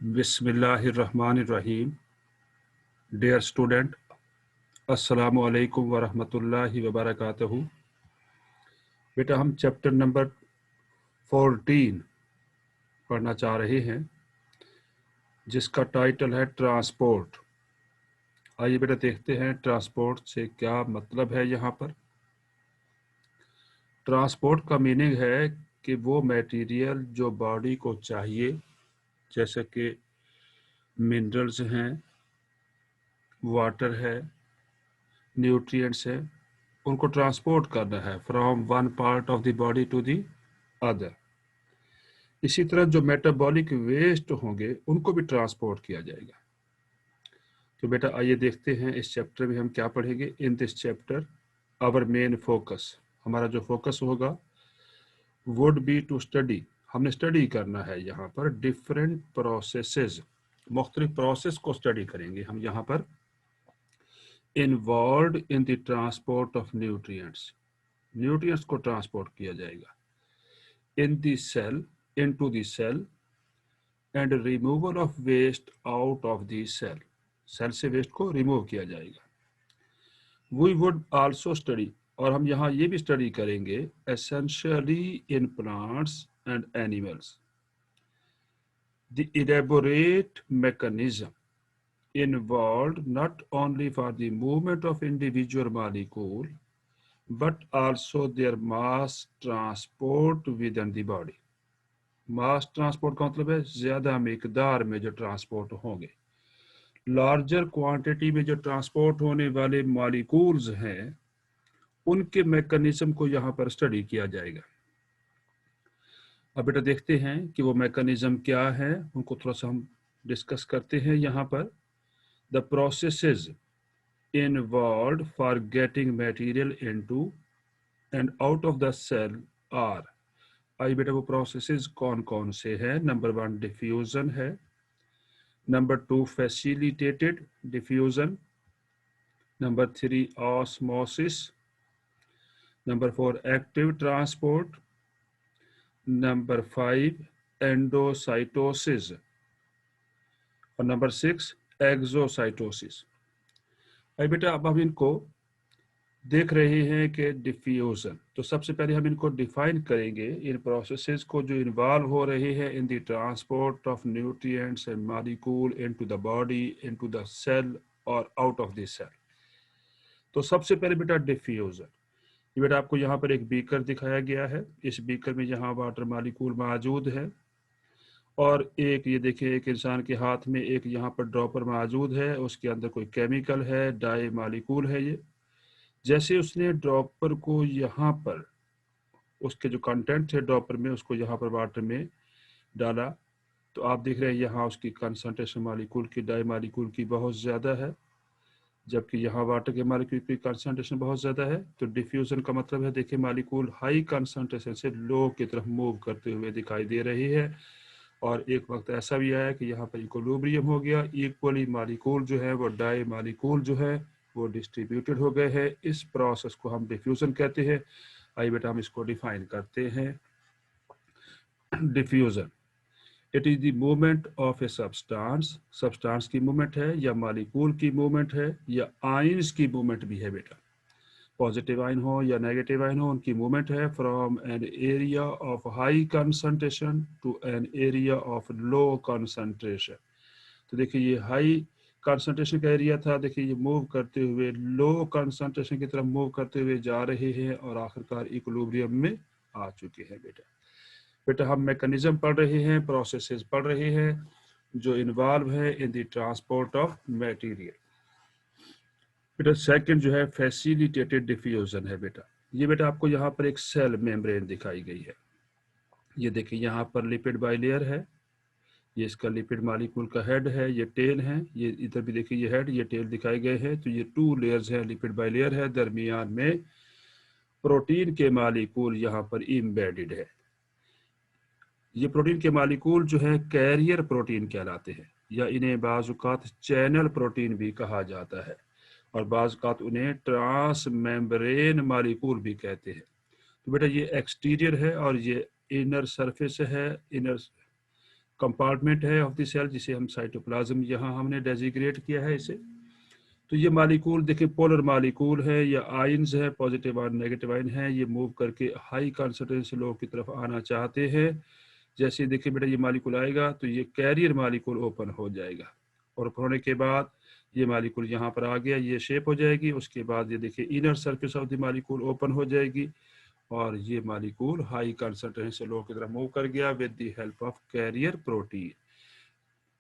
बिस्मिल्लाहिर्रहमानिर्रहीम। Dear student, अस्सलामु अलैकुम वरहमतुल्लाहि वबरकातुहू। बेटा हम चैप्टर नंबर 14 पढ़ना चाह रहे हैं, जिसका टाइटल है ट्रांसपोर्ट। आइए बेटा देखते हैं ट्रांसपोर्ट से क्या मतलब है। यहाँ पर ट्रांसपोर्ट का मीनिंग है कि वो मटेरियल जो बॉडी को चाहिए, जैसे कि मिनरल्स हैं, वाटर है, न्यूट्रिएंट्स है, उनको ट्रांसपोर्ट करना है from one part of the body to the other. इसी तरह जो मेटाबॉलिक वेस्ट होंगे उनको भी ट्रांसपोर्ट किया जाएगा। तो बेटा आइए देखते हैं इस चैप्टर में हम क्या पढ़ेंगे। In this chapter our main focus, हमारा जो फोकस होगा वुड बी टू स्टडी, हमने स्टडी करना है यहाँ पर डिफरेंट प्रोसेसेस, मुख्तलिफ प्रोसेस को स्टडी करेंगे हम यहाँ पर। Involve in the transport of nutrients, nutrients को ट्रांसपोर्ट किया जाएगा in the cell, into the cell, and removal of waste out of the cell, cell से वेस्ट को रिमूव किया जाएगा। वी वुड आल्सो स्टडी, और हम यहाँ ये भी स्टडी करेंगे essentially in plants and animals the elaborate mechanism involved not only for the movement of individual molecule but also their mass transport within the body। Mass transport का मतलब है ज्यादा मिकदार में जो ट्रांसपोर्ट होंगे, लार्जर क्वांटिटी में जो ट्रांसपोर्ट होने वाले मॉलिक्यूल्स हैं, उनके मैकेनिज्म को यहाँ पर स्टडी किया जाएगा। अब बेटा देखते हैं कि वो मैकेनिज्म क्या है, उनको थोड़ा सा हम डिस्कस करते हैं यहाँ पर। The processes involved for getting material into and out of the cell are, आई बेटा वो प्रोसेसेस कौन कौन से हैं। नंबर 1 डिफ्यूजन है, number 2 facilitated diffusion, number 3 osmosis, number 4 active transport, number 5 endocytosis, और नंबर 6 एक्सोसाइटोसिस। आई बेटा अब हम इनको देख रहे हैं कि डिफ्यूजन, तो सबसे पहले हम इनको डिफाइन करेंगे, इन प्रोसेसेस को जो इन्वॉल्व हो रहे हैं in the transport of nutrients and molecule into the body, into the cell और आउट ऑफ द सेल। तो सबसे पहले बेटा डिफ्यूजन। ये बेटा आपको यहाँ पर एक बीकर दिखाया गया है, इस बीकर में यहाँ वाटर मॉलिक्यूल मौजूद है, और एक ये देखिए एक इंसान के हाथ में एक यहाँ पर ड्रॉपर मौजूद है, उसके अंदर कोई केमिकल है, डाई मॉलिक्यूल है। ये जैसे उसने ड्रॉपर को यहाँ पर, उसके जो कंटेंट थे ड्रॉपर में, उसको यहाँ पर वाटर में डाला, तो आप देख रहे हैं यहाँ उसकी कंसंट्रेशन मॉलिक्यूल की, डाई मॉलिक्यूल की बहुत ज़्यादा है, जबकि यहाँ वाटर के मॉलिक्यूल की कंसंट्रेशन बहुत ज़्यादा है। तो डिफ्यूजन का मतलब है, देखिए मॉलिक्यूल हाई कंसंट्रेशन से लो की तरफ मूव करते हुए दिखाई दे रही है, और एक वक्त ऐसा भी आया कि यहाँ पर इक्विलिब्रियम हो गया, इक्वली मॉलिक्यूल जो है वो डाई मॉलिक्यूल जो है वो डिस्ट्रीब्यूटेड हो गए हैं। इस प्रोसेस को हम डिफ्यूजन कहते हैं। आइए बेटा हम इसको डिफाइन करते हैं। Diffusion, it is the movement of a substance, substance की मूवमेंट है, या मॉलिक्यूल की मूवमेंट है, या आयंस की मूवमेंट भी है बेटा, पॉजिटिव आयन हो या नेगेटिव आयन हो, उनकी मूवमेंट है from an area of high concentration to an area of low concentration. तो देखिए ये हाई कंसंट्रेशन का एरिया था, देखिए ये मूव करते हुए लो कंसंट्रेशन की तरफ मूव करते हुए जा रहे हैं, और आखिरकार इक्विलिब्रियम में आ चुके हैं। बेटा हम मैकेनिज्म पढ़ रहे हैं, प्रोसेसेस पढ़ रहे हैं जो इन्वॉल्व है in the transport of material. बेटा सेकंड जो है फैसिलिटेटेड डिफ्यूजन है। बेटा ये बेटा आपको यहाँ पर एक सेल मेम्ब्रेन दिखाई गई है, ये देखिए यहाँ पर लिपिड बाइलेयर है, ये इसका लिपिड मॉलिक्यूल का हेड है, ये टेल है, ये इधर भी देखिए ये हेड ये टेल दिखाए गए हैं। तो ये 2 लेयर्स है, लिपिड बाइलेयर है, दरमियान में प्रोटीन के मॉलिक्यूल यहाँ पर इम्बेडेड है। ये प्रोटीन के मॉलिक्यूल जो है कैरियर प्रोटीन कहलाते हैं, या इन्हें बाज़-औक़ात चैनल प्रोटीन भी कहा जाता है, और बाज़-औक़ात उन्हें ट्रांस मेम्ब्रेन मॉलिक्यूल भी कहते हैं। तो बेटा ये एक्सटीरियर है और ये इनर सरफेस है, इनर कंपार्टमेंट है ऑफ द सेल, जिसे हम साइटोप्लाज्म यहाँ हमने डेजिग्नेट किया है इसे। तो ये मालिकूल देखिए पोलर मालिकूल है या आयंस है, पॉजिटिव और नेगेटिव आयन है, ये मूव करके हाई कॉन्सेंट्रेशन लोग की तरफ आना चाहते हैं। जैसे देखिए बेटा ये मालिकूल आएगा तो ये कैरियर मालिकूल ओपन हो जाएगा, और ओपन होने के बाद ये मालिकूल यहाँ पर आ गया, ये शेप हो जाएगी। उसके बाद ये देखिए inner surface of the molecule open हो जाएगी, और ये मालिकूल हाई कॉन्सेंट्रेशन से लोग की तरफ मूव कर गया with the help of carrier protein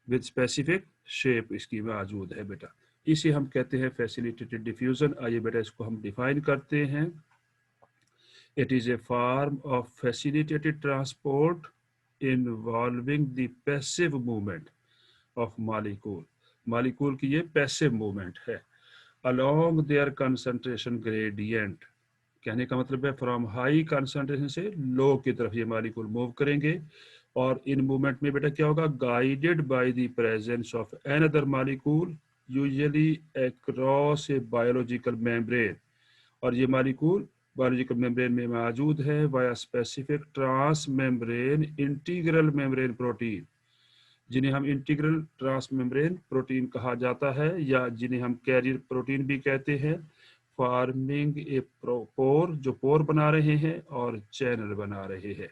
with specific shape इसकी मौजूद है बेटा। इसे हम कहते हैं फैसिलिटेटेड डिफ्यूजन। आइए बेटा इसको हम डिफाइन करते हैं। It is a form of facilitated transport involving the passive movement of molecule. Molecule की ये पैसिव मूवमेंट है अलोंग देयर कंसंट्रेशन ग्रेडियंट। कहने का मतलब है फ्रॉम हाई कंसंट्रेशन से लो की तरफ ये मालिकूल मूव करेंगे, और इन मूवमेंट में बेटा क्या होगा, guided by the presence of another molecule usually across a biological membrane. और ये मालिकूल बायोलॉजिकल मेम्ब्रेन में मौजूद है via specific transmembrane integral membrane protein, जिन्हें हम इंटीग्रल ट्रांस मेम्ब्रेन प्रोटीन कहा जाता है, या जिन्हें हम कैरियर प्रोटीन भी कहते हैं। फार्मिंग ए पोर, जो पोर बना रहे हैं और चैनल बना रहे हैं।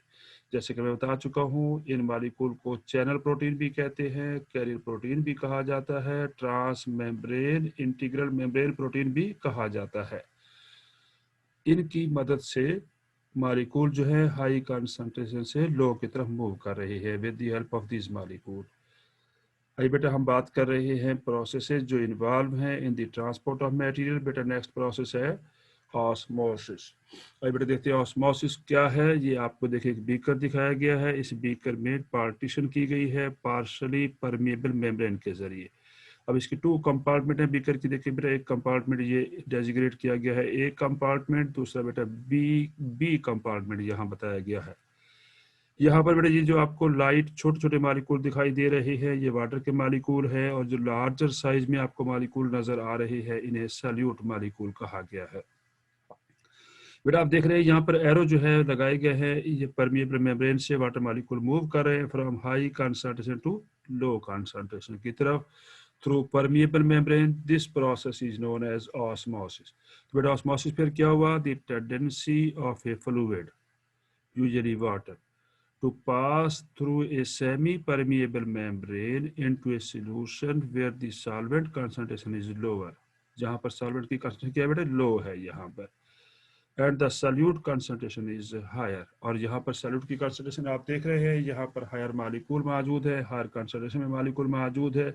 जैसे कि मैं बता चुका हूँ, इन मालिकूल को चैनल प्रोटीन भी कहते हैं, कैरियर प्रोटीन भी कहा जाता है, transmembrane integral membrane protein भी कहा जाता है। इनकी मदद से मालिकूल जो है हाई कंसंट्रेशन से लो की तरफ मूव कर रहे हैं with the help of this molecule. अभी बेटा हम बात कर रहे हैं प्रोसेसेस जो इन्वॉल्व हैं in the transport of material. बेटा नेक्स्ट प्रोसेस है ऑस्मोसिस। अभी बेटा देखते हैं ऑस्मोसिस क्या है। ये आपको देखिए एक बीकर दिखाया गया है, इस बीकर में पार्टीशन की गई है पार्शली परमेबल मेम्ब्रेन के जरिए। अब इसकी टू कंपार्टमेंट है बीकर की। देखिए बेटा एक कंपार्टमेंट ये डेजिग्नेट किया गया है ए कंपार्टमेंट, दूसरा बेटा बी कंपार्टमेंट यहाँ बताया गया है। यहाँ पर बेटा ये जो आपको लाइट छोटे छोटे मालिकूल दिखाई दे रहे हैं ये वाटर के मालिकूल है, और जो लार्जर साइज में आपको मालिकूल नजर आ रहे हैं इन्हें सल्यूट मालिकूल कहा गया है। बेटा आप देख रहे हैं यहाँ पर एरो जो है लगाए गए हैं, ये परमिएबल मेम्ब्रेन से वाटर मालिकूल मूव कर रहे हैं from high concentration to low concentration की तरफ through permeable membrane. This process is known as osmosis. तो बेटा ऑस्मोसिस फिर क्या हुआ, the tendency of a fluid usually water to pass through a semi-permeable membrane into a solution where the solvent concentration is lower। जहाँ पर solvent की concentration क्या है बेटा, low है यहाँ पर, and the solute concentration is higher। और यहाँ पर solute की concentration आप देख रहे हैं, यहाँ पर higher मालिकूल मौजूद है, higher concentration में मालिकूल मौजूद है।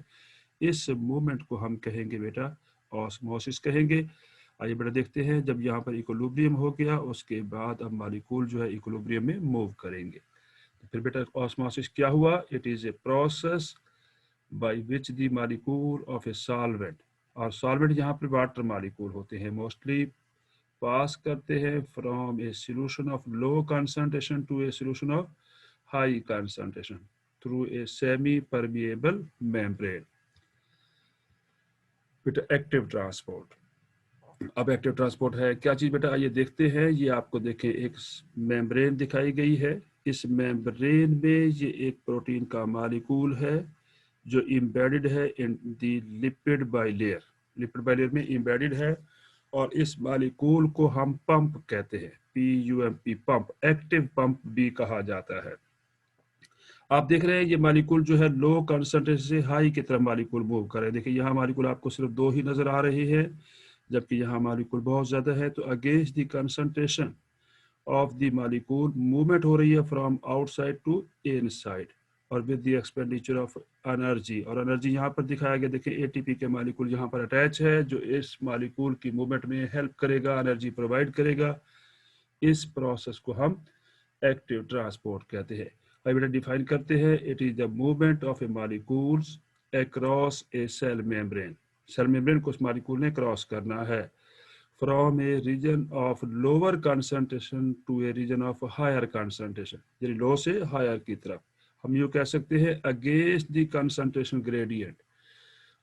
इस मूवमेंट को हम कहेंगे बेटा ऑस्मोसिस कहेंगे। आइए बेटा देखते हैं, जब यहाँ पर इक्विलिब्रियम हो गया उसके बाद अब मालिकूल जो है इक्विलिब्रियम में मूव करेंगे। फिर बेटा ऑस्मोसिस क्या हुआ, it is a process by which the molecule of a solvent, और सॉल्वेंट यहाँ पर वाटर मालिकूल होते हैं मोस्टली, पास करते हैं from a solution of low concentration to a solution of high concentration through a semi permeable membrane. बेटा active transport. अब active transport है क्या चीज बेटा, आइए देखते हैं। ये आपको देखें एक मेम्ब्रेन दिखाई गई है, इस मेम्ब्रेन में ये एक प्रोटीन का मालिकूल है जो एम्बेडेड है in the lipid bilayer, lipid bilayer में एम्बेडेड है, और इस मालिकूल को हम पंप कहते हैं, PUMP पंप, एक्टिव पंप भी कहा जाता है। आप देख रहे हैं ये मालिकूल जो है लो कंसंट्रेशन से हाई की तरफ मालिकूल मूव कर रहे हैं। देखिए यहाँ मालिकूल आपको सिर्फ दो ही नजर आ रहे हैं, जबकि यहाँ मालिकूल बहुत ज्यादा है। तो against the concentration of the molecule movement हो रही है फ्रॉम आउटसाइड टू इनसाइड, और with the expenditure of energy, और एनर्जी यहाँ पर दिखाया गया। देखिए ATP के मालिकूल यहाँ पर अटैच है जो इस मालिकूल की मूवमेंट में हेल्प करेगा, एनर्जी प्रोवाइड करेगा। इस प्रोसेस को हम एक्टिव ट्रांसपोर्ट कहते हैं। अब बेटा डिफाइन करते हैं, it is the movement of a molecules across a cell membrane. Cell membrane को उस मालिकूल ने क्रॉस करना है from a region of lower concentration to a region of higher concentration, यानी लो से हायर की तरफ। हम यूँ कह सकते हैं अगेंस्ट द कंसंट्रेशन ग्रेडियंट।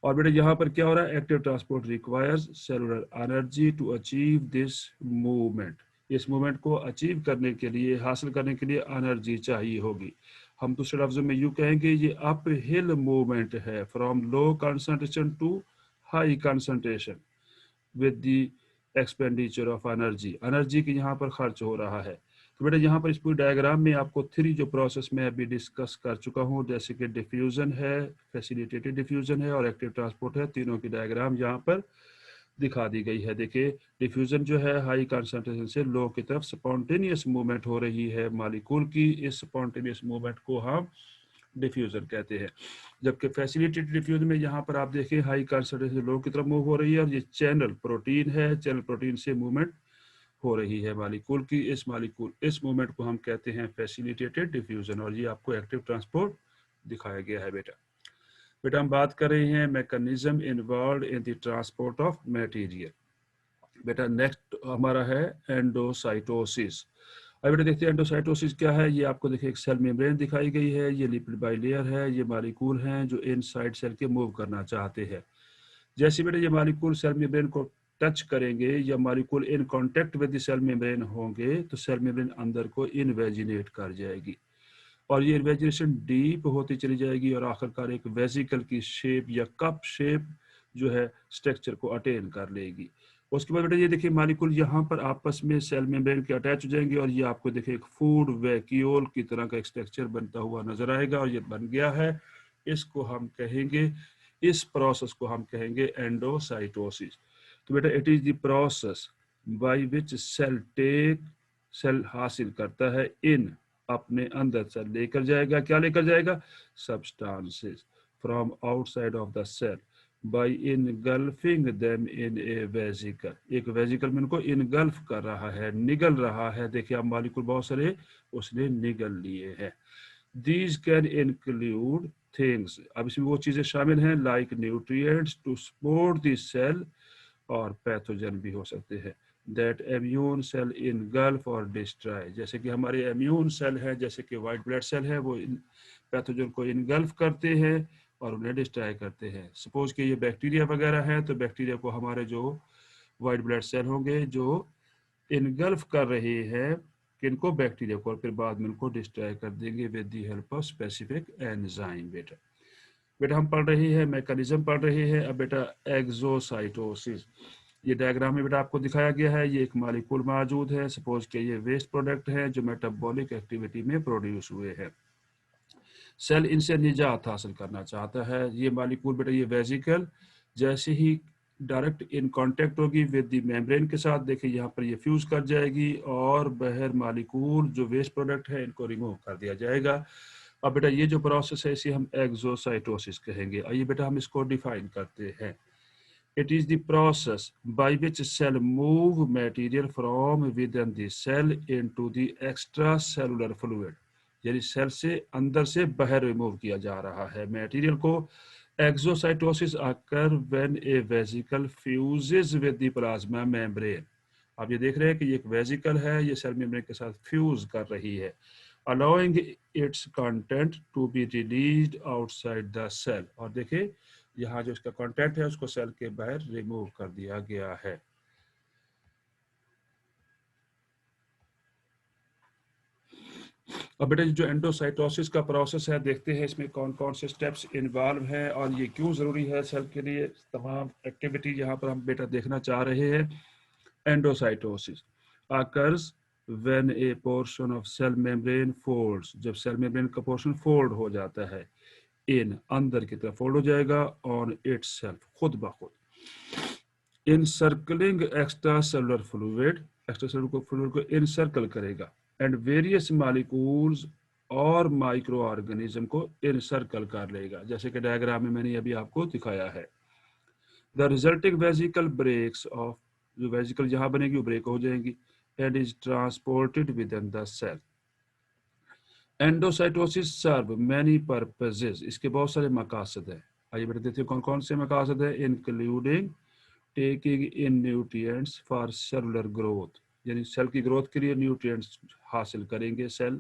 और बेटा यहाँ पर क्या हो रहा है, active transport requires cellular energy to achieve this movement. इस मूवमेंट को अचीव करने के लिए, हासिल करने के लिए एनर्जी चाहिए होगी। हम दूसरे लफ्जों में यूं कहेंगे ये अप हिल मूवमेंट है from low concentration to high concentration with the expenditure of energy की यहाँ पर खर्च हो रहा है। तो बेटा यहाँ पर इस पूरी डायग्राम में आपको 3 जो प्रोसेस मैं अभी डिस्कस कर चुका हूँ, जैसे कि डिफ्यूजन है, फैसिलिटेटेड डिफ्यूजन है और एक्टिव ट्रांसपोर्ट है, तीनों की डायग्राम यहाँ पर दिखा दी गई है। देखिए डिफ्यूजन जो है हाई कंसंट्रेशन से लो की तरफ स्पॉन्टेनियस मूवमेंट हो रही है मॉलिक्यूल की, इस स्पॉन्टेनियस मूवमेंट को हम डिफ्यूजन कहते हैं। जबकि फैसिलिटेटेड डिफ्यूजन में यहाँ पर आप देखें हाई कंसंट्रेशन लो की तरफ मूव हो रही है और ये चैनल प्रोटीन है, चैनल प्रोटीन से मूवमेंट हो रही है मॉलिक्यूल की, इस मूवमेंट को हम कहते हैं फैसिलिटेटेड डिफ्यूजन और ये आपको एक्टिव ट्रांसपोर्ट दिखाया गया है। बेटा बेटा हम बात कर रहे हैं mechanism involve in the transport of material. बेटा नेक्स्ट हमारा है एंडोसाइटोसिस। अब बेटा देखते हैं एंडोसाइटोसिस क्या है। ये आपको देखिए एक सेल मेम्ब्रेन दिखाई गई है, ये लिपिड बाइलेयर है, ये मॉलिक्यूल हैं जो इनसाइड सेल के मूव करना चाहते हैं। जैसे बेटा ये मॉलिक्यूल सेल मेम्ब्रेन को टच करेंगे या molecule in contact with the cell membrane होंगे तो सेल मेम्ब्रेन अंदर को इनवेजिनेट कर जाएगी और ये इन्वेजिनेशन डीप होती चली जाएगी और आखिरकार एक वेसिकल की शेप या कप शेप जो है स्ट्रक्चर को अटेन कर लेगी। उसके बाद बेटा ये देखिए मॉलिक्यूल यहाँ पर आपस में सेल मेम्ब्रेन के अटैच हो जाएंगे और ये आपको देखिए एक फूड वैक्यूल की तरह का एक स्ट्रक्चर बनता हुआ नजर आएगा और ये बन गया है। इसको हम कहेंगे, इस प्रोसेस को हम कहेंगे एंडोसाइटोसिस। तो बेटा it is the process by which cell हासिल करता है इन अपने अंदर से लेकर जाएगा, क्या लेकर जाएगा, substances from outside of the cell by engulfing them in a vesicle. एक वेसिकल में इनको इनगल्फ कर रहा है, निगल रहा है। देखिए आप मॉलिक्यूल बहुत सारे उसने निगल लिए हैं। दीज कैन इंक्लूड थिंग्स, अब इसमें वो चीजें शामिल हैं like nutrients to support the cell और पैथोजन भी हो सकते हैं दैट इम्यून सेल इनगल्फ और डिस्ट्रॉय। जैसे कि हमारे इम्यून सेल है, जैसे कि वाइट ब्लड सेल है, वो पैथोजन को इनगल्फ करते हैं और उन्हें डिस्ट्रॉय करते हैं। सपोज कि ये बैक्टीरिया वगैरह है तो बैक्टीरिया को हमारे जो वाइट ब्लड सेल होंगे जो इनगल्फ कर रहे हैं किनको, बैक्टीरिया को, और फिर बाद में उनको डिस्ट्रॉय कर देंगे with the help of specific enzyme. बेटा हम पढ़ रहे हैं मैकेनिज्म पढ़ रहे हैं। अब बेटा एक्सोसाइटोसिस, ये डायग्राम में बेटा आपको दिखाया गया है। ये एक मॉलिक्यूल मौजूद है, सपोज कि ये वेस्ट प्रोडक्ट है जो मेटाबॉलिक एक्टिविटी में प्रोड्यूस हुए हैं। सेल इनसे निजात हासिल करना चाहता है। ये मॉलिक्यूल बेटा ये वेसिकल जैसे ही डायरेक्ट इन कांटेक्ट होगी विद द मेम्ब्रेन के साथ, देखिए यहाँ पर ये फ्यूज कर जाएगी और बाहर मॉलिक्यूल जो वेस्ट प्रोडक्ट है इनको रिमूव कर दिया जाएगा। अब बेटा ये जो प्रोसेस है इसे हम एक्सोसाइटोसिस कहेंगे। आइए बेटा हम इसको डिफाइन करते हैं। It is the process by which cell move material from within the cell into the extracellular fluid, यानी सेल से अंदर से बाहर रिमूव किया जा रहा है मटेरियल को। Exocytosis occur when A vesicle fuses with the plasma membrane. आप ये देख रहे हैं कि ये एक वेसिकल है, ये सेल मेम्ब्रेन के साथ फ्यूज कर रही है, allowing its content to be released outside the cell. और देखिए यहाँ जो इसका कंटेंट है उसको सेल के बाहर रिमूव कर दिया गया है। अब बेटा जो एंडोसाइटोसिस का प्रोसेस है देखते हैं इसमें कौन कौन से स्टेप्स इन्वॉल्व हैं और ये क्यों जरूरी है सेल के लिए। तमाम एक्टिविटी यहाँ पर हम बेटा देखना चाह रहे हैं। Endocytosis occurs when a portion of cell membrane folds, जब सेल मेम्ब्रेन का पोर्शन फोल्ड हो जाता है, इन अंदर की तरफ फोल्ड हो जाएगा, ऑन इटसेल्फ खुद ब खुद, encircling extra cellular fluid, extra cellular fluid को इनसर्कल करेगा, एंड वेरियस मॉलिक्यूल्स और माइक्रो ऑर्गेनिज्म को इनसर्कल कर लेगा, जैसे कि डायग्राम में मैंने अभी आपको दिखाया है। The resulting vesicle breaks off, जो वेसिकल जहां बनेगी वो ब्रेक हो जाएंगी, and is transported within the cell. Endocytosis serve many purposes, इसके बहुत सारे मकासद हैं। आइए बेटा देखते हैं कौन कौन से मकासद है। Including taking in nutrients for cellular growth, यानी सेल की ग्रोथ के लिए न्यूट्रिएंट्स हासिल करेंगे सेल।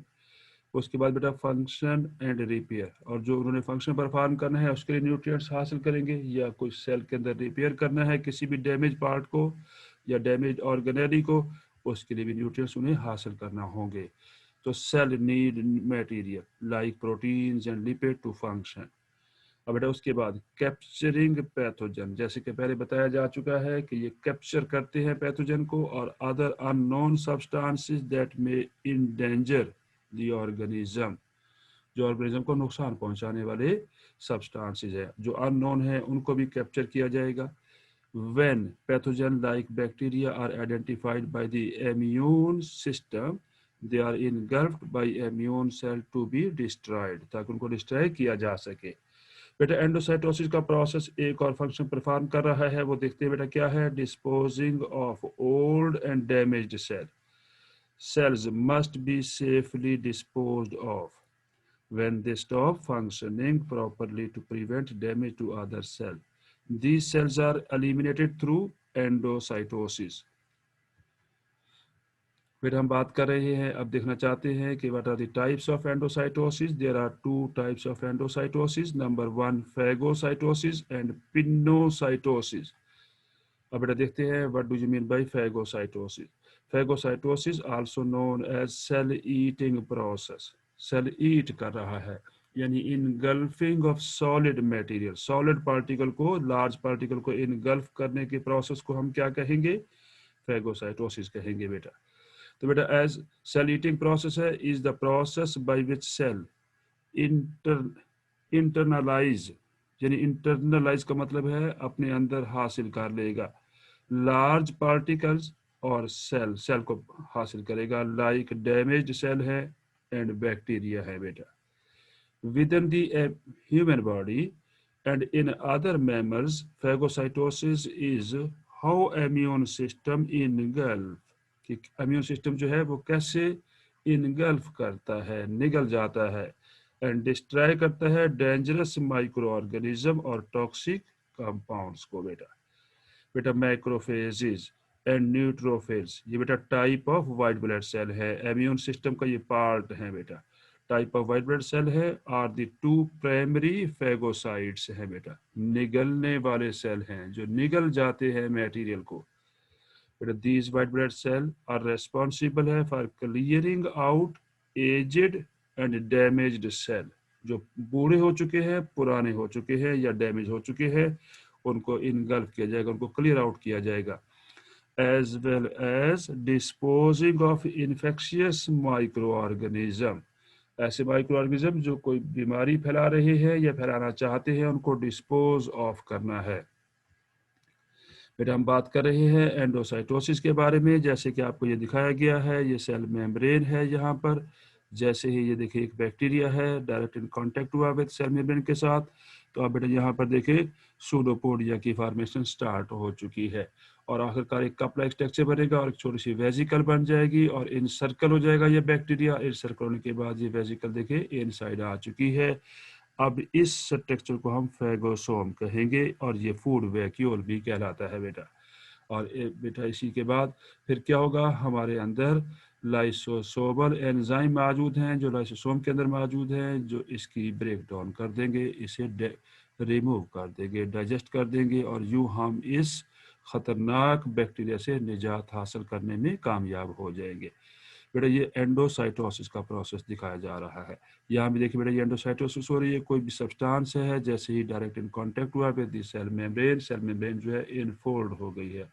उसके बाद बेटा फंक्शन एंड रिपेयर, और जो उन्होंने फंक्शन परफॉर्म करना है उसके लिए न्यूट्रिएंट्स हासिल करेंगे, या कोई सेल के अंदर रिपेयर करना है किसी भी डैमेज पार्ट को या डैमेज ऑर्गेनेली को, उसके लिए भी न्यूट्रिएंट्स उन्हें हासिल करना होंगे। तो cell need material like proteins and lipid to function. अब बेटा उसके बाद कैप्चरिंग पैथोजन, जैसे कि पहले बताया जा चुका है कि ये कैप्चर करते हैं पैथोजन को और other unknown substances that may endanger the organism, जो ऑर्गेनिज्म को नुकसान पहुंचाने वाले सब्सटेंसेस है जो अननोन है उनको भी कैप्चर किया जाएगा। When pathogen like bacteria are identified by the immune system, they are engulfed by immune cell to be destroyed, ताकि उनको डिस्ट्रॉय किया जा सके। बेटा एंडोसाइटोसिस का प्रोसेस एक और फंक्शन परफॉर्म कर रहा है, वो देखते हैं बेटा क्या है। Disposing of old and damaged cell, cells must be safely disposed of when they stop functioning properly to prevent damage to other cells. These cells are eliminated through endocytosis. फिर हम बात कर रहे हैं, अब देखना चाहते हैं कि what are the types of endocytosis. There are two types of endocytosis. Number one, phagocytosis and pinocytosis. अब बेटा देखते हैं what do you mean by phagocytosis. Phagocytosis also known as cell eating process. Cell eat कर रहा है, यानी engulfing of solid material, solid particle को large particle को engulf करने के process को हम क्या कहेंगे? Phagocytosis कहेंगे बेटा। तो बेटा एज सेल ईटिंग प्रोसेस है is the process by which cell internalise, यानी इंटरनलाइज का मतलब है अपने अंदर हासिल कर लेगा लार्ज पार्टिकल्स, और सेल को हासिल करेगा लाइक डैमेज्ड सेल है एंड बैक्टीरिया है बेटा। Within the human body and in other mammals phagocytosis is how immune system engulf, कि इम्यून सिस्टम जो है वो कैसे इनगल्फ करता है, निगल जाता है एंड डिस्ट्रॉय करता है डेंजरस माइक्रो ऑर्गेनिज्म और टॉक्सिक कंपाउंड्स को बेटा मैक्रोफेजेस एंड न्यूट्रोफिल्स, ये बेटा type of white blood cell है, इम्यून सिस्टम का ये पार्ट है बेटा। Type of white blood cell है are the two primary phagocytes है बेटा, निगलने वाले सेल हैं जो निगल जाते हैं मटेरियल को। These white blood cells are responsible है for clearing out aged and damaged cell, जो बूढ़े हो चुके हैं, पुराने हो चुके हैं या डैमेज हो चुके हैं, उनको इनगल्फ किया जाएगा, उनको क्लियर आउट किया जाएगा। as well as disposing of infectious microorganism, ऐसे माइक्रो ऑर्गेनिज्म जो कोई बीमारी फैला रहे हैं या फैलाना चाहते हैं उनको डिस्पोज ऑफ करना है। बेटा हम बात कर रहे हैं एंडोसाइटोसिस के बारे में, जैसे कि आपको ये दिखाया गया है, ये सेल मेम्ब्रेन है यहाँ पर। जैसे ही ये देखिए एक बैक्टीरिया है डायरेक्ट इन कांटेक्ट हुआ विद सेल मेम्ब्रेन के साथ, तो आप बेटा यहाँ पर देखिए सूडोपोडिया की फॉर्मेशन स्टार्ट हो चुकी है और आखिरकार एक कप लाइक स्ट्रक्चर बनेगा और एक छोटी सी वेजिकल बन जाएगी और इन सर्कल हो जाएगा ये बैक्टीरिया। इन सर्कल होने के बाद ये वेजिकल देखिए इनसाइड आ चुकी है। अब इस स्ट्रक्चर को हम फैगोसोम कहेंगे और ये फूड वैक्यूल भी कहलाता है बेटा। और बेटा इसी के बाद फिर क्या होगा, हमारे अंदर लाइसोसोमल एंजाइम मौजूद हैं जो लाइसोसोम के अंदर मौजूद हैं, जो इसकी ब्रेक डाउन कर देंगे, इसे रिमूव कर देंगे, डाइजेस्ट कर देंगे और यूँ हम इस खतरनाक बैक्टीरिया से निजात हासिल करने में कामयाब हो जाएंगे। बेटा ये एंडोसाइटोसिस का प्रोसेस दिखाया जा रहा है। यहाँ भी देखिए बेटा ये एंडोसाइटोसिस हो रही है, कोई भी सब्सटेंस है जैसे ही डायरेक्ट इन कांटेक्ट हुआ विद सेल मेम्ब्रेन जो है इनफोल्ड हो गई है,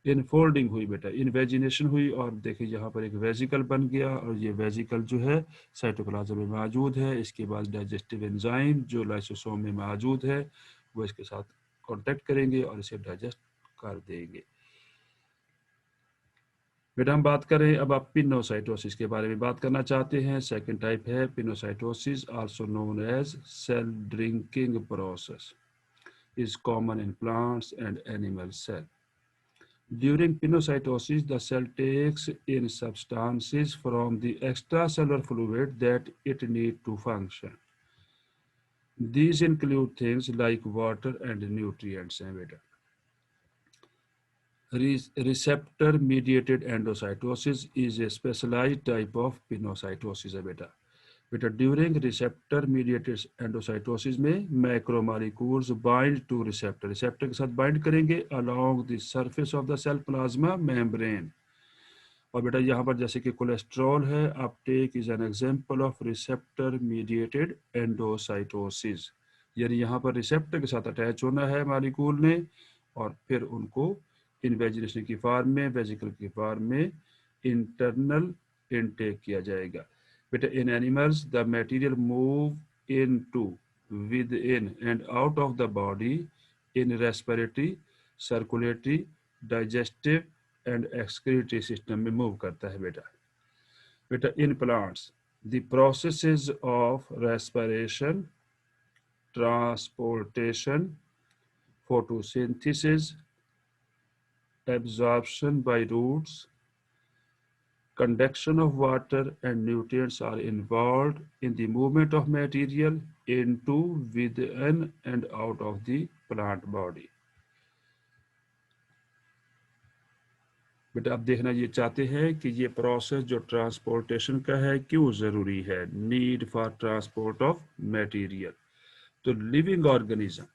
इनफोल्डिंग हुई बेटा, इनवेजिनेशन हुई और देखिए यहाँ पर एक वेजिकल बन गया और ये वेजिकल जो है साइटोप्लाज्म में मौजूद है। इसके बाद डाइजेस्टिव एंजाइम जो लाइसोसोम में मौजूद है वो इसके साथ कांटेक्ट करेंगे और इसे डाइजेस्ट कर देंगे। बेटा हम बात करें अब आप पिनोसाइटोसिस के बारे में बात करना चाहते हैं। सेकंड टाइप है pinocytosis also known as cell drinking process, is common in plants and animal cell. During pinocytosis, the cell takes in substances from the extracellular fluid that it needs to function. These include things like water and nutrients हैं बेटा। Receptor mediated endocytosis is a specialized type of pinocytosis है बेटा। During receptor mediated endocytosis में macromolecules bind to receptor के साथ bind करेंगे along the surface of the cell plasma membrane. और बेटा यहाँ पर जैसे कि कोलेस्ट्रॉल है, uptake is an example of receptor mediated endocytosis, यानी यहाँ पर रिसेप्टर के साथ अटैच होना है मॉलिक्यूल ने और फिर उनको इनवेजिनेशन की फॉर्म में, वेजिकल की फॉर्म में इंटरनल इनटेक किया जाएगा। बेटा in animals the material move into, within and out of the body in respiratory, circulatory, digestive and excretory system में मूव करता है बेटा। बेटा in plants the processes of respiration, transportation, photosynthesis, absorption by roots, conduction of water and nutrients are involved in the movement of material into, within and out of the plant body। बेटा अब देखना ये चाहते हैं कि ये process जो transportation का है क्यों ज़रूरी है, need for transport of material. तो लिविंग ऑर्गेनिज्म,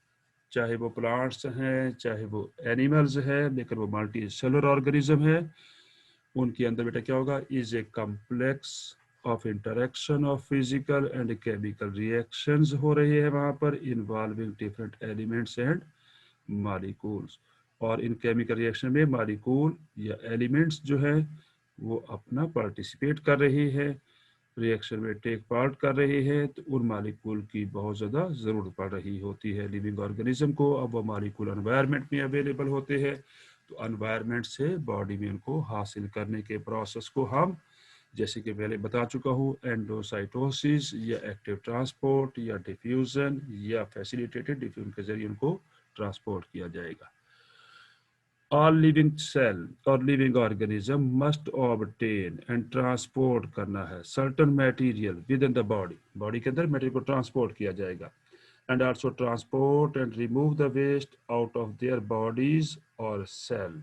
चाहे वो प्लांट्स हैं चाहे वो एनिमल्स हैं, लेकिन वो मल्टी सेलुलर ऑर्गेनिज्म है, उनके अंदर बेटा क्या होगा, is a complex of interaction of physical and chemical reactions हो रही है वहाँ पर, involving different elements and molecules. और इन केमिकल रिएक्शन में मॉलिक्यूल या एलिमेंट्स जो है वो अपना पार्टिसिपेट कर रही है, रिएक्शन में टेक पार्ट कर रही है, तो उन मालिक्यूल की बहुत ज़्यादा ज़रूरत पड़ रही होती है लिविंग ऑर्गेनिज्म को। अब वो मालिक्यूल एनवायरनमेंट में अवेलेबल होते हैं, तो एनवायरनमेंट से बॉडी में उनको हासिल करने के प्रोसेस को हम, जैसे कि पहले बता चुका हूँ, एंडोसाइटोसिस या एक्टिव ट्रांसपोर्ट या डिफ्यूजन या फैसिलिटेटेड डिफ्यूजन के जरिए उनको ट्रांसपोर्ट किया जाएगा। All living cell or living organism must obtain and transport करना है certain material within the body, body के अंदर material को transport किया जाएगा, and also transport and remove the waste out of their bodies or cell।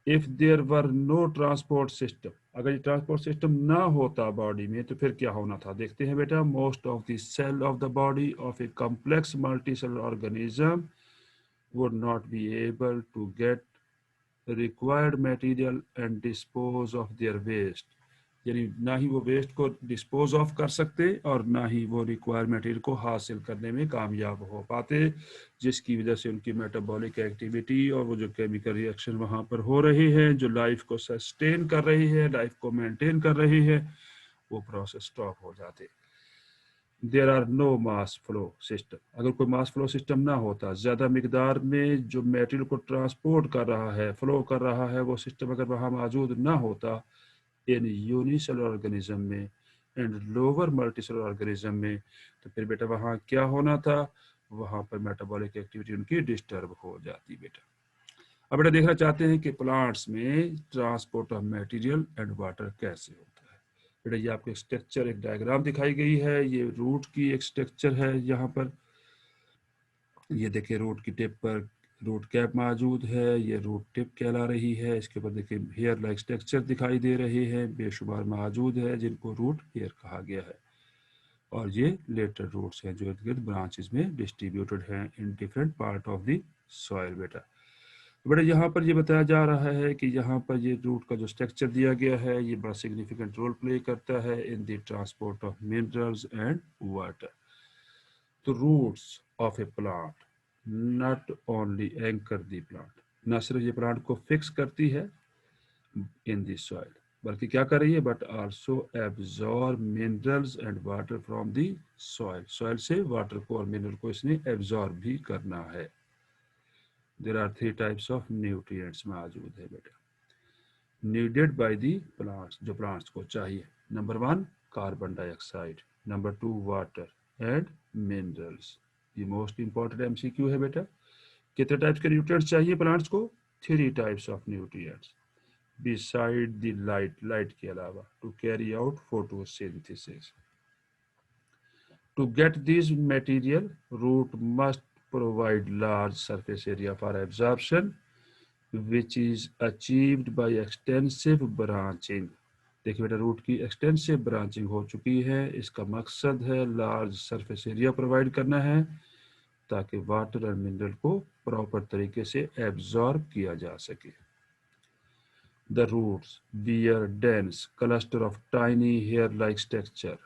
If there were no transport system, अगर ये transport system ना होता बॉडी में तो फिर क्या होना था, देखते हैं बेटा। Most of the cell of the body of a complex multi cellular organism would not be able to get required material and dispose of their waste, यानी ना ही वो वेस्ट को डिस्पोज ऑफ कर सकते और ना ही वो रिक्वायर्ड मटेरियल को हासिल करने में कामयाब हो पाते, जिसकी वजह से उनकी मेटाबॉलिक एक्टिविटी और वो जो केमिकल रिएक्शन वहाँ पर हो रही है, जो लाइफ को सस्टेन कर रही है, लाइफ को मेंटेन कर रही है, वो प्रोसेस स्टॉप हो जाते। There are no mass flow system, अगर कोई मास फ्लो सिस्टम ना होता, ज़्यादा मिकदार में जो मटेरियल को ट्रांसपोर्ट कर रहा है, फ्लो कर रहा है, वो सिस्टम अगर वहाँ मौजूद ना होता इन यूनिसेलुलर ऑर्गेनिज्म में एंड लोअर मल्टीसेलुलर ऑर्गेनिज्म में, तो फिर बेटा वहाँ क्या होना था, वहाँ पर मेटाबॉलिक एक्टिविटी उनकी डिस्टर्ब हो जाती बेटा। अब बेटा देखना चाहते हैं कि प्लांट्स में transport of material and water कैसे होता है। बेटा ये आपको स्ट्रक्चर, एक डायग्राम दिखाई गई है, ये रूट की एक स्ट्रक्चर है। यहाँ पर ये देखिए रूट की टिप पर रूट कैप मौजूद है, ये रूट टिप कहला रही है। इसके ऊपर देखिए हेयर लाइक स्ट्रक्चर दिखाई दे रहे हैं, बेशुमार मौजूद है जिनको रूट हेयर कहा गया है। और ये लेटर रूट्स हैं जो इर्द गिर्द ब्रांचेस में डिस्ट्रीब्यूटेड हैं in different part of the soil बेटा। बेटा यहाँ पर ये बताया जा रहा है कि यहाँ पर ये रूट का जो स्ट्रक्चर दिया गया है ये बड़ा सिग्निफिकेंट रोल प्ले करता है in the transport of minerals and water. तो roots of a plant not only anchor the plant, न सिर्फ ये प्लांट को फिक्स करती है इन द सॉइल, बल्कि क्या कर रही है, but also absorb minerals and water from the soil, soil से वाटर को और मिनरल को इसने एब्जॉर्ब भी करना है। There are 3 types of nutrients मौजूद है बेटा नीडेड बाय दी प्लांट्स, जो प्लांट्स को चाहिए। Number 1 carbon dioxide, number 2 water and minerals. ये मोस्ट इंपॉर्टेंट एमसीक्यू है बेटा। कितने टाइप्स के न्यूट्रिएंट्स चाहिए प्लांट्स को, 3 types of nutrients beside the light, light के अलावा, to carry out photosynthesis. To get this material root must provide large surface area for absorption which is achieved by extensive branching। देखिए बेटा root की extensive branching हो चुकी है, इसका मकसद है लार्ज सरफेस एरिया प्रोवाइड करना है ताकि वाटर और मिनरल को प्रॉपर तरीके से एब्जॉर्ब किया जा सके। The roots bear dense cluster of tiny hair-like structure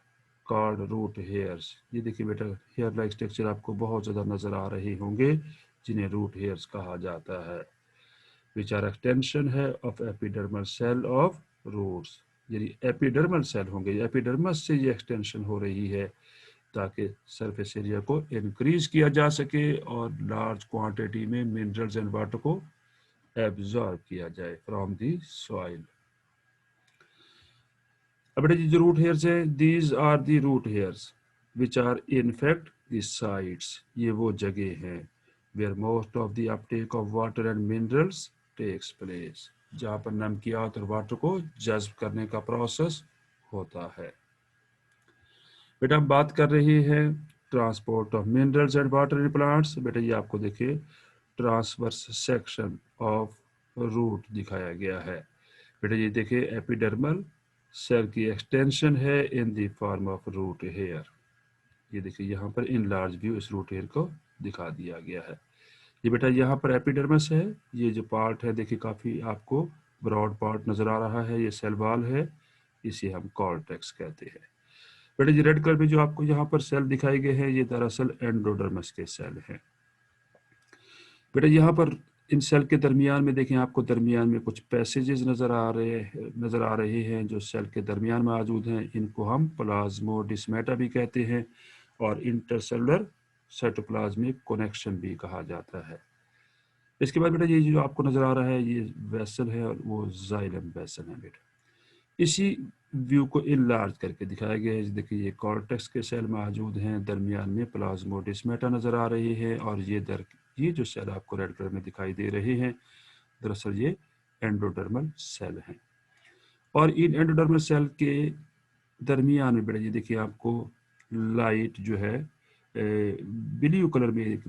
called root hairs. ये देखिए बेटा, hair like structure आपको बहुत ज़्यादा नज़र आ रहे होंगे जिन्हें root hairs कहा जाता है, which are extension है of epidermal cell of roots. यानी epidermal cell होंगे, epidermis से ये extension हो रही है ताकि surface area को increase किया जा सके और large quantity में minerals and water को absorb किया जाए from the soil. अब बेटा जो रूट हेयर्स है, these are the root hairs which are in fact the sites, ये वो जगह हैं where most of the uptake of water and minerals takes place, जहाँ पर नमकियात और वाटर को जज्ब करने का प्रोसेस होता है। बेटा हम बात कर रहे हैं transport of minerals and water in plants. बेटा ये आपको देखिए ट्रांसवर्स सेक्शन ऑफ रूट दिखाया गया है। बेटा ये देखिए एपिडर्मल सेल की एक्सटेंशन है in the form of root hair. ये देखिए यहाँ पर इन लार्ज व्यू इस रूट हेयर को दिखा दिया गया है। ये बेटा यहाँ पर एपिडर्मिस है, ये जो पार्ट है देखिए काफ़ी आपको ब्रॉड पार्ट नज़र आ रहा है, ये सेल वॉल है, इसे हम कॉर्टेक्स कहते हैं। बेटा ये रेड कलर में जो आपको यहाँ पर सेल दिखाए गए हैं, ये दरअसल एंडोडर्मिस के सेल हैं। बेटा यहाँ पर इन सेल के दरमियान में देखें, आपको दरमियान में कुछ पैसेजेस नज़र आ रहे हैं जो सेल के दरमियान मौजूद हैं। इनको हम प्लाज्मोडिस्मेटा भी कहते हैं और इंटरसेलुलर साइटोप्लाज्मिक कनेक्शन भी कहा जाता है। इसके बाद बेटा ये जो आपको नज़र आ रहा है ये वेसल है और वो जाइलम वेसल है। बेटा इसी व्यू को इनलार्ज करके दिखाया गया है। देखिए ये कॉर्टेक्स के सेल मौजूद हैं, दरमियान में प्लाज्मोडिस्मेटा नज़र आ रही है और ये जो सेल आपको रेड कलर में दिखाई दे रहे हैं दरअसल ये एंडोडर्मल सेल हैं। और इन एंडोडर्मल सेल के दरमियान में बेटा ये देखिए आपको लाइट जो है ब्लू कलर में एक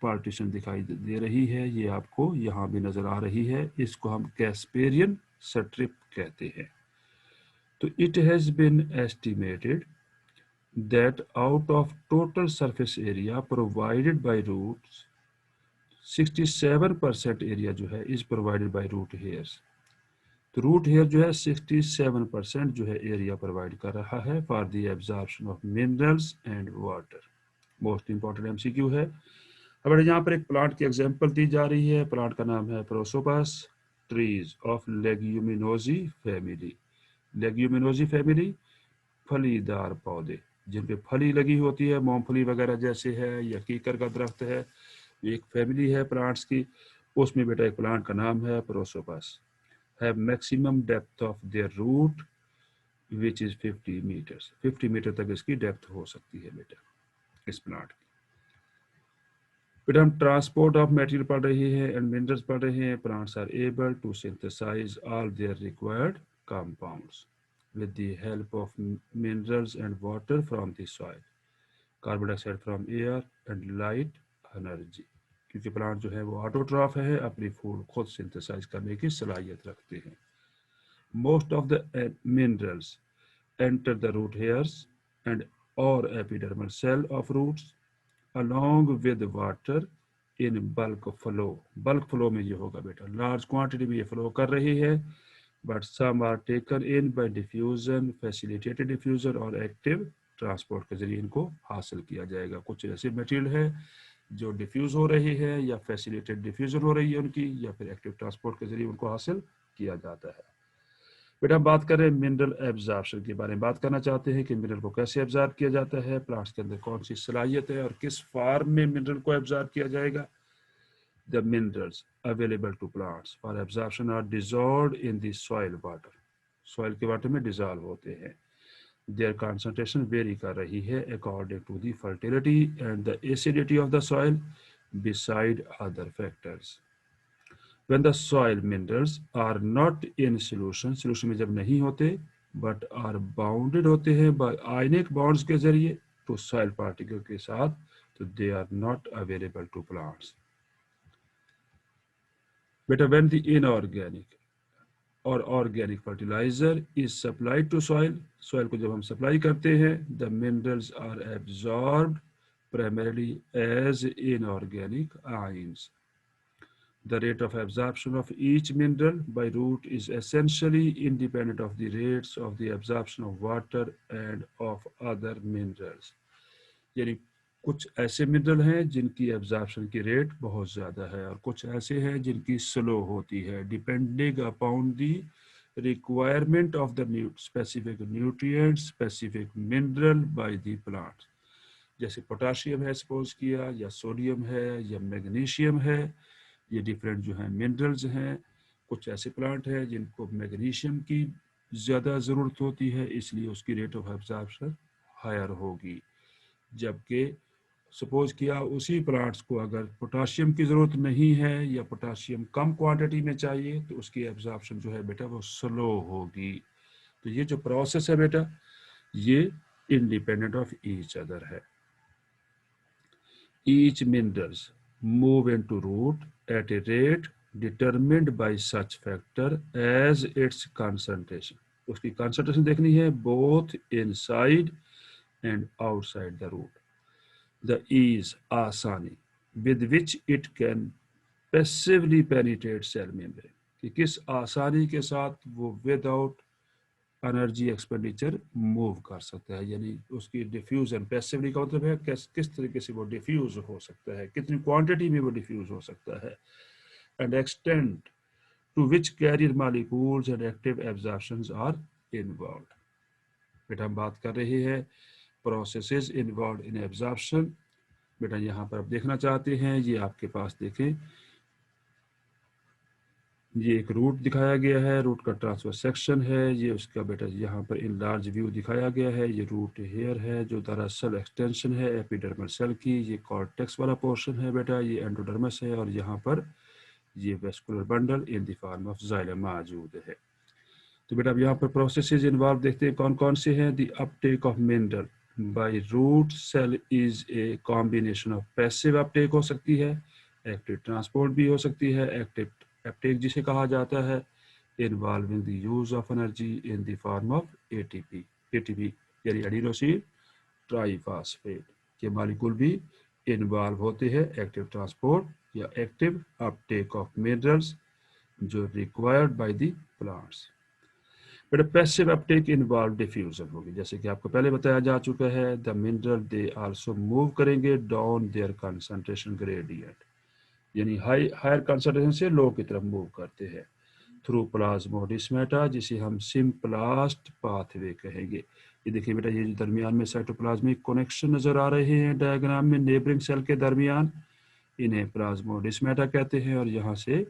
पार्टीशन दिखाई दे रही है, ये आपको यहाँ भी नज़र आ रही है। इसको हम कैस्पेरियन स्ट्रिप कहते हैं। So it has been estimated that out of total surface area provided by roots, 67% area जो है is provided by root hairs. तो रूट हेयर जो है 67% जो है एरिया प्रोवाइड कर रहा है for the absorption of minerals and water. Most important MCQ है। अब यहाँ पर एक प्लांट की एग्जांपल दी जा रही है। प्लांट का नाम है प्रोसोपस ट्रीज ऑफ लेग्यूमिनोजी फैमिली। लेग्यूमिनोजी फैमिली फलीदार पौधे जिन पे फली लगी होती है, मूंगफली वगैरह जैसे है या कीकर का दरख्त है, एक फैमिली है प्लांट्स की, उसमें बेटा एक प्लांट का नाम है prosopis. Have maximum depth of their root which is 50 meters. 50 meter तक इसकी डेप्थ हो सकती है बेटा इस प्लांट की। बेटा हम ट्रांसपोर्ट ऑफ मटेरियल पढ़ रहे हैं एंड मिनरल्स पढ़ रहे हैं। Plants are able to synthesise all their required compounds with the help of minerals and water from the soil, carbon dioxide from air and light energy। क्योंकि plant जो है वो ऑटोट्रॉफ है, अपनी फूड खुद सिंथेसाइज करने की सलाहियत रखते हैं। Most of the minerals enter the root hairs and or epidermal cell of roots along with water in bulk flow। Bulk flow में ये होगा बेटा, लार्ज क्वांटिटी में ये फ्लो कर रही है, but some are taken in by diffusion, facilitated diffusion और active transport के जरिए इनको हासिल किया जाएगा। कुछ ऐसे मटेरियल है जो डिफ्यूज हो रही है या फैसिलिटेटेड डिफ्यूजन हो रही है उनकी, या फिर एक्टिव ट्रांसपोर्ट के जरिए उनको हासिल किया जाता है। बेटा हम बात कर रहे हैं मिनरल एब्जॉर्प्शन के बारे में बात करना चाहते हैं कि मिनरल को कैसे एब्जॉर्ब किया जाता है, प्लांट्स के अंदर कौन सी सलाहियत है और किस फॉर्म में मिनरल को एब्जॉर्ब किया जाएगा। The minerals available to plants for absorption are dissolved in the soil water। soil के वाटर में dissolve होते हैं। Their concentration vary कर रही है according to the fertility and the acidity of the soil beside other factors। When the soil minerals are not in solution, solution में जब नहीं होते but are bounded होते हैं by ionic bonds के जरिए तो soil particle के साथ, तो they are not available to plants। बेटा when the inorganic और organic fertilizer is supplied to soil, soil को जब हम सप्लाई करते हैं, the minerals are absorbed primarily as inorganic ions। The rate of absorption of each mineral by root is essentially independent of the rates of the absorption of water and of other minerals. यानी कुछ ऐसे mineral हैं जिनकी absorption की rate बहुत ज़्यादा है और कुछ ऐसे हैं जिनकी स्लो होती है, depending upon the requirement of the specific nutrient specific mineral by the plant. जैसे पोटाशियम है सपोज किया, या सोडियम है, या मैग्नीशियम है, ये डिफरेंट जो हैं मिनरल्स हैं। कुछ ऐसे प्लांट हैं जिनको मैग्नीशियम की ज़्यादा ज़रूरत होती है, इसलिए उसकी रेट ऑफ एब्जॉर्प्शन हायर होगी। जबकि सपोज किया उसी प्लांट्स को अगर पोटाशियम की ज़रूरत नहीं है या पोटाशियम कम क्वांटिटी में चाहिए तो उसकी एब्जॉर्प्शन जो है बेटा वो स्लो होगी। तो ये जो प्रोसेस है बेटा ये इंडिपेंडेंट ऑफ ईच अदर है। Each minerals move into root at a rate determined by such factor as its concentration. उसकी concentration देखनी है both inside and outside the root. The ease आसानी with which it can passively penetrate cell membrane, कि किस आसानी के साथ वो विदाउट एनर्जी एक्सपेंडिचर मूव कर सकता है। यानी उसकी डिफ्यूजन पैसिवली का मतलब है किस तरीके से वो डिफ्यूज हो सकता है, कितनी क्वांटिटी में वो डिफ्यूज हो सकता है। And extent to which carrier molecules and active absorptions are involved. बेटा हम बात कर रहे हैं प्रोसेसेस इन्वॉल्व्ड इन एब्जॉर्प्शन। बेटा यहाँ पर आप देखना चाहते हैं, ये आपके पास देखें, ये एक रूट दिखाया गया है, रूट का ट्रांसफर सेक्शन है, ये उसका बेटा यहाँ पर इन लार्ज व्यू दिखाया गया है। ये रूट हेयर है जो दरअसल एक्सटेंशन है एपिडर्मल सेल की। ये कॉर्टेक्स वाला पोर्शन है बेटा, ये एंडोडर्मस है, और यहाँ पर ये vascular bundle in the form of xylem मौजूद है। तो बेटा अब यहाँ पर प्रोसेसेस इन्वॉल्व देखते हैं कौन कौन से हैं। The uptake of mineral by root cell is a combination of passive uptake हो सकती है, एक्टिव ट्रांसपोर्ट भी हो सकती है। एक्टिव अपटेक जिसे कहा जाता है involving the use of energy in the form of ATP. ATP यानी एडिनोसिन ट्राइफॉस्फेट के मॉलिक्यूल भी इन्वॉल्व होते हैं एक्टिव ट्रांसपोर्ट या एक्टिव अपटेक ऑफ मिनरल्स जो required by the plants. But passive Uptake involve diffusion होगी, जैसे कि आपको पहले बताया जा चुका है। The mineral they also move करेंगे डाउन देयर कंसंट्रेशन ग्रेडियंट, यानी हायर कंसंट्रेशन से लो की तरफ मूव करते हैं थ्रू प्लाज्मोडिस्मेटा, जिसे हम सिम्प्लास्ट पाथवे कहेंगे। ये देखिए बेटा, ये जो दरमियान में साइटोप्लाज्मिक कनेक्शन नजर आ रहे हैं डायग्राम में नेबरिंग सेल के दरमियान, इन्हें प्लाज्मोडिस्मेटा कहते हैं, और यहाँ से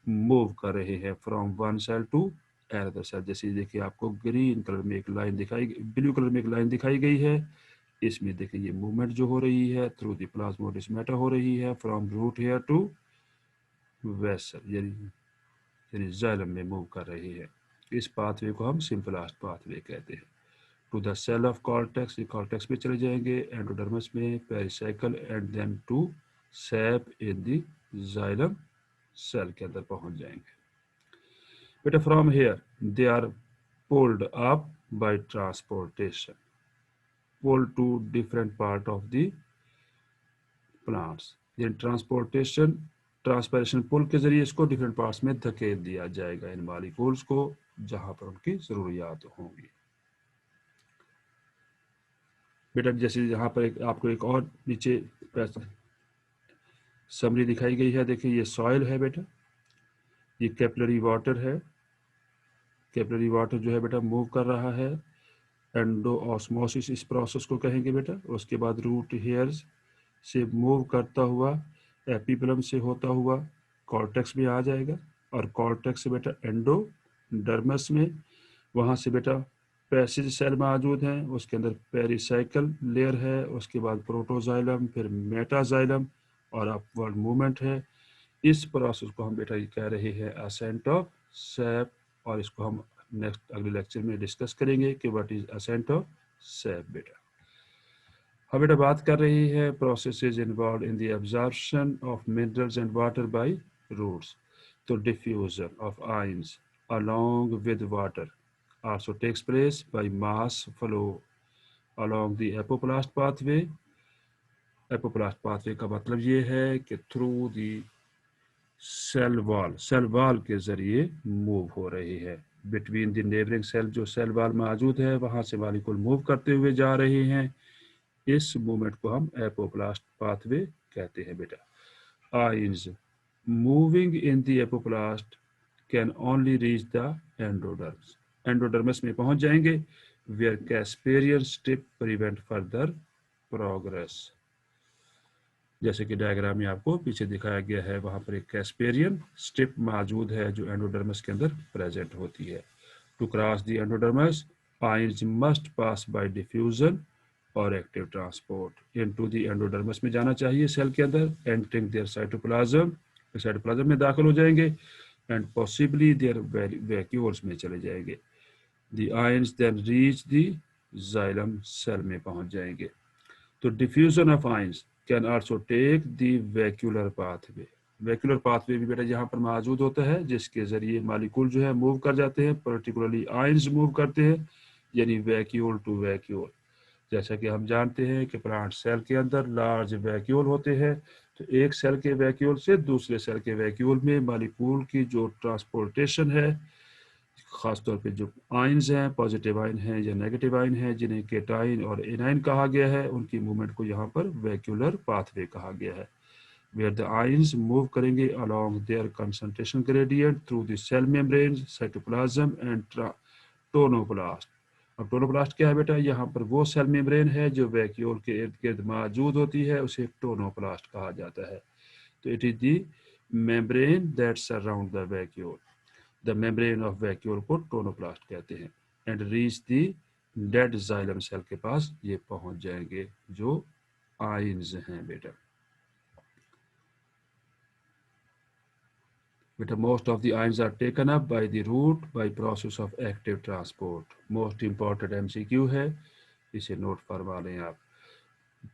मूव कर रहे हैं from one cell to another cell. जैसे देखिए आपको ग्रीन कलर में एक लाइन दिखाई, ब्लू कलर में एक लाइन दिखाई गई है, इसमें देखिए ये मूवमेंट जो हो रही है थ्रू द प्लाज्मोडिस्मेटा हो रही है from root hair to vessel, यानी जाइलम में मूव कर रही है। इस पाथवे को हम सिम्प्लास्ट पाथवे कहते हैं। To the cell of cortex, ये कॉर्टेक्स में चले जाएंगे, एंडोडर्मस में, pericycle, and then to sap in the xylem cell के अंदर पहुंच जाएंगे। बेटा from here they are pulled up by transportation, pull to different part of the plants. ये ट्रांसपोर्टेशन ट्रांसपरेशन पुल के जरिए इसको डिफरेंट पार्ट्स में धकेल दिया जाएगा, इन मॉलिक्यूल्स को, जहां पर उनकी जरूरियात होंगी। बेटा जैसे यहाँ पर आपको एक और नीचे समरी दिखाई गई है, देखिए ये सॉइल है बेटा, ये कैपिलरी वाटर है। कैपिलरी वाटर जो है बेटा मूव कर रहा है, एंडो ऑस्मोसिस इस प्रोसेस को कहेंगे बेटा। उसके बाद रूट हेयर्स से मूव करता हुआ एपिपलम से होता हुआ कॉर्टेक्स में आ जाएगा, और कॉर्टेक्स से बेटा एंडोडर्मस में, वहाँ से बेटा पैसेज सेल मौजूद हैं, उसके अंदर पेरिसाइकल लेयर है, उसके बाद प्रोटोजाइलम, फिर मेटाजाइलम, और अपवर्ड मूवमेंट है। इस प्रोसेस को हम बेटा कह रहे हैं असेंट ऑफ सैप, और इसको हम नेक्स्ट अगले लेक्चर में डिस्कस करेंगे कि what is ascent of sap. बेटा हम बेटा बात कर रहे हैं processes involve in the absorption of minerals and water by roots. तो diffusion of ions along with water also takes place by mass flow along the apoplast pathway। Apoplast pathway का मतलब ये है कि थ्रू दी सेल वॉल के जरिए move हो रही है। बिटवीन द नेबरिंग सेल, जो सेल वॉल मौजूद है वहां से मॉलिक्यूल मूव करते हुए जा रहे हैं। इस मूवमेंट को हम एपोप्लास्ट पाथवे कहते हैं बेटा। Ions moving in the apoplast can only reach the endoderms. Endodermis में पहुंच जाएंगे, where Casparian strip prevent further progress. जैसे कि डायग्राम में आपको पीछे दिखाया गया है, वहां पर एक कैस्पेरियन स्ट्रिप मौजूद है जो एंडोडर्मस के अंदर प्रेजेंट होती है। To cross the endodermis, ions must pass by diffusion और active transport into the endodermis में जाना चाहिए सेल के अंदर, एंटरिंग देयर साइटोप्लाज्म, साइटोप्लाज्म में दाखिल हो जाएंगे, एंड पॉसिबली देयर वैक्यूल्स में चले जाएंगे। The ions then reach the xylem cell में पहुंच जाएंगे। तो diffusion of ions can also take the vacuolar pathway. Vacuolar pathway भी बेटा यहाँ पर मौजूद होता है, जिसके जरिए मॉलिक्यूल जो है मूव कर जाते हैं, पर्टिकुलरली आयंस मूव करते हैं, यानी वैक्यूल टू वैक्यूल। जैसा कि हम जानते हैं कि प्लांट सेल के अंदर लार्ज वैक्यूल होते हैं, तो एक सेल के वैक्यूल से दूसरे सेल के वैक्यूल में मॉलिक्यूल की जो ट्रांसपोर्टेशन है, खासतौर पे जो आयंस हैं, पॉजिटिव आयन हैं या नेगेटिव आयन हैं, जिन्हें केटाइन और एनाइन कहा गया है, उनकी मूवमेंट को यहाँ पर वैक्यूलर पाथवे कहा गया है। वेयर द आयंस मूव करेंगे along their concentration gradient through the cell membrane, cytoplasm and tonoplast. अब टोनोप्लास्ट क्या है बेटा? यहाँ पर वो सेल मेम्ब्रेन है जो वैक्यूल के इर्द गिर्द मौजूद होती है, उसे टोनोप्लास्ट कहा जाता है। तो it is the membrane that surround the vacuole. द मेम्ब्रेन ऑफ वैक्यूल को टोनोप्लास्ट कहते हैं। And reach the dead xylem cell के पास ये पहुंच जाएंगे जो आयंस हैं बेटा। Most of the ions are taken up by the root by process of active transport. Most important MCQ है, इसे नोट फरमा लें आप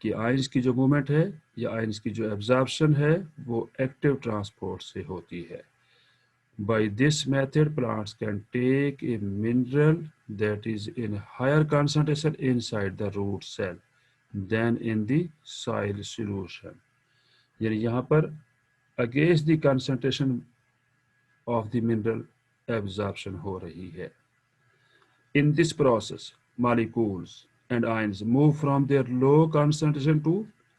कि आयंस की जो मूवमेंट है या आयंस की जो एब्जॉर्प्शन है वो एक्टिव ट्रांसपोर्ट से होती है। By this method, plants can take a mineral that is in higher concentration inside the root cell than in the soil solution. यानी यहाँ पर against the concentration of the mineral absorption हो रही है। In this process, molecules and ions move from their low concentration to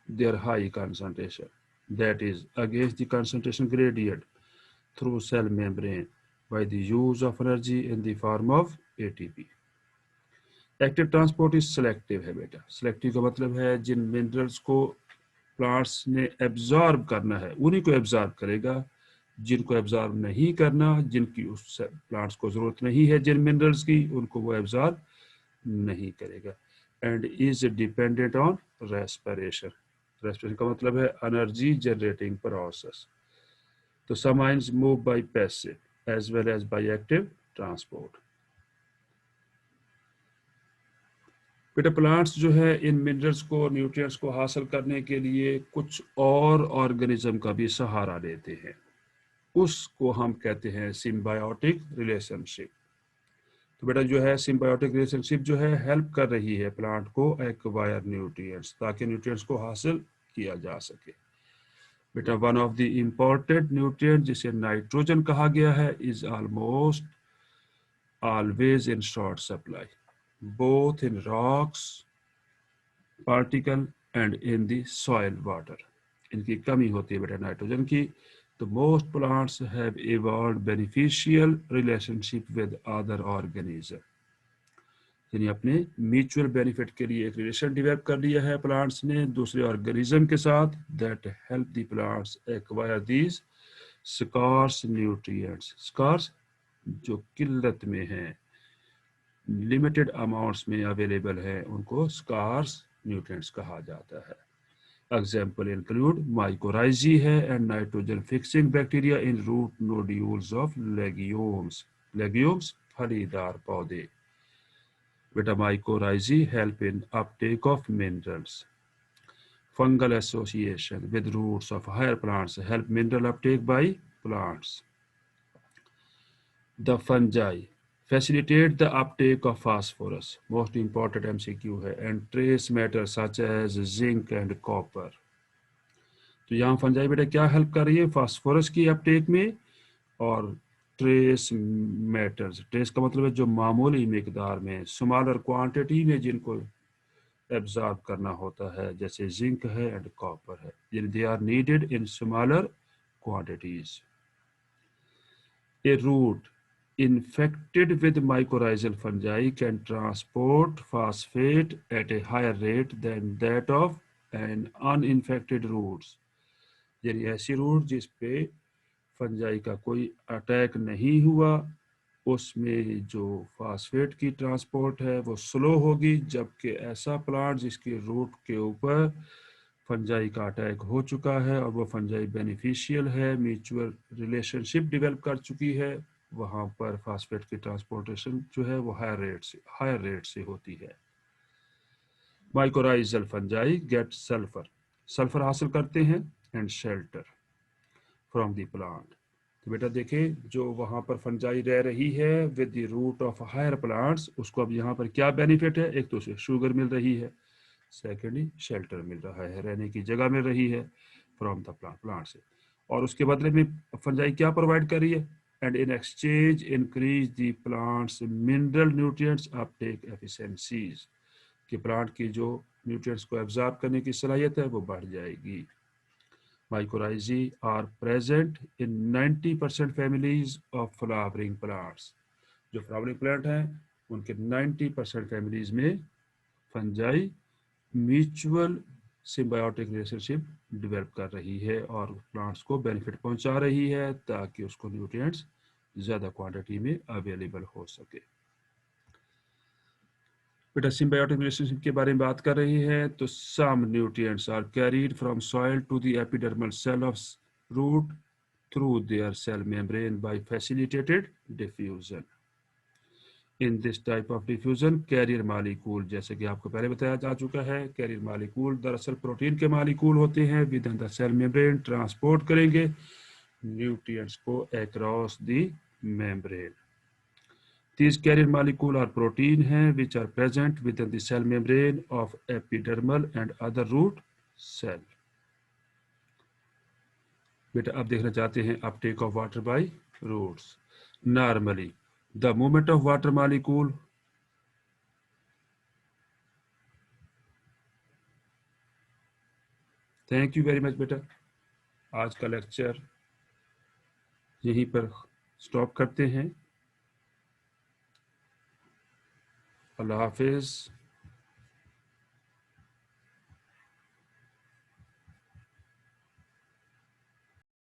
their high concentration, that is against the concentration gradient through cell membrane by the use of energy in the form of ATP. Active transport is selective है बेटा। Selective का मतलब है जिन minerals को plants ने absorb करना है उन्हीं को एब्जॉर्ब करेगा, जिनको एब्जॉर्ब नहीं करना, जिनकी उस प्लांट्स को जरूरत नहीं है जिन मिनरल्स की, उनको वो एब्जॉर्ब नहीं करेगा। And is dependent on respiration. Respiration का मतलब है एनर्जी जनरेटिंग प्रोसेस। तो some ions move by passive as well as by active transport. बेटा प्लांट्स जो है इन मिनरल्स को, न्यूट्रिएंट्स को हासिल करने के लिए कुछ और ऑर्गेनिज्म का भी सहारा लेते हैं, उसको हम कहते हैं सिम्बायोटिक रिलेशनशिप। तो बेटा जो है सिम्बायोटिक रिलेशनशिप जो है हेल्प कर रही है प्लांट को एक्वायर न्यूट्रिएंट्स, ताकि न्यूट्रिएंट्स को हासिल किया जा सके। बेटा one of the important nutrient जिसे नाइट्रोजन कहा गया है is almost always in short supply both in rocks particle and in the soil water. इनकी कमी होती है बेटा नाइट्रोजन की। तो most plants have evolved beneficial relationship with other organism, यानी अपने म्यूचुअल बेनिफिट के लिए एक रिलेशन डेवलप कर लिया है प्लांट्स ने दूसरे ऑर्गेनिज्म के साथ, that help the plants acquire these scarce nutrients. Scarce जो किल्लत में हैं, लिमिटेड अमाउंट्स में अवेलेबल है, उनको स्कार्स न्यूट्रिएंट्स कहा जाता है। एग्जाम्पल इंक्लूड माइकोराइजी है and nitrogen fixing bacteria in root nodules of legumes. Legumes फलीदार पौधे। बेटा mycorrhizae help in uptake of minerals. Fungal association with roots of higher plants help mineral uptake by plants. The fungi facilitate the uptake of phosphorus, most important MCQ है, and trace matter such as zinc and copper. तो यहाँ fungi बेटा क्या help कर रही है? Phosphorus की Uptake में और ट्रेस मैटर्स, ट्रेस का मतलब है जो मामूली मिकदार में, स्मॉलर क्वांटिटी में जिनको एब्जॉर्ब करना होता है, जैसे जिंक है एंड कॉपर है, they are needed in smaller quantities. A root infected with mycorrhizal fungi can transport phosphate at a higher rate than that of an uninfected roots। यानी ऐसी रूट जिस पे फंजाई का कोई अटैक नहीं हुआ, उसमें जो फास्फेट की ट्रांसपोर्ट है वो स्लो होगी, जबकि ऐसा प्लांट जिसकी रूट के ऊपर फंजाई का अटैक हो चुका है और वो फंजाई बेनिफिशियल है, म्यूचुअल रिलेशनशिप डेवलप कर चुकी है, वहाँ पर फास्फेट की ट्रांसपोर्टेशन जो है वो हायर रेट से होती है। Mycorrhizal fungi get sulphur, sulphur हासिल करते हैं, and shelter from the plant. तो बेटा देखें, जो वहाँ पर फंजाई रह रही है with the root of higher plants, उसको अब यहाँ पर क्या बेनिफिट है? एक तो उसे शुगर मिल रही है, सेकेंडली शेल्टर मिल रहा है, रहने की जगह मिल रही है फ्रॉम द प्लांट से, और उसके बदले में फंजाई क्या प्रोवाइड कर रही है? And in exchange increase the plants mineral nutrients Uptake efficiencies, कि प्लांट की जो न्यूट्रिएंट्स को एब्जॉर्ब करने की सलाहियत है वो बढ़ जाएगी। Mycorrhizae are present in 90% families of flowering plants। जो फ्लावरिंग प्लांट हैं उनके 90% फैमिलीज में fungi mutual symbiotic relationship develop कर रही है और प्लांट्स को बेनिफिट पहुंचा रही है ताकि उसको न्यूट्रिएंट्स ज़्यादा क्वांटिटी में अवेलेबल हो सके। बेटा सिम्बायोटिक रिलेशनशिप के बारे में बात कर रही है, तो some nutrients are carried from soil to the epidermal cell of root through their cell membrane by facilitated diffusion. In this type of diffusion carrier molecule, जैसे कि आपको पहले बताया जा चुका है, कैरियर मालिकूल दरअसल प्रोटीन के मालिकूल होते हैं, within the cell membrane transport करेंगे न्यूट्रिएंट्स को across the membrane. These carrier molecules are protein हैं which are present within the cell membrane of epidermal and other root cell। बेटा अब देखना चाहते हैं uptake of water by roots। Normally the movement of water molecule, thank you very much बेटा। आज का lecture यहीं पर स्टॉप करते हैं। अल्लाह हाफिज।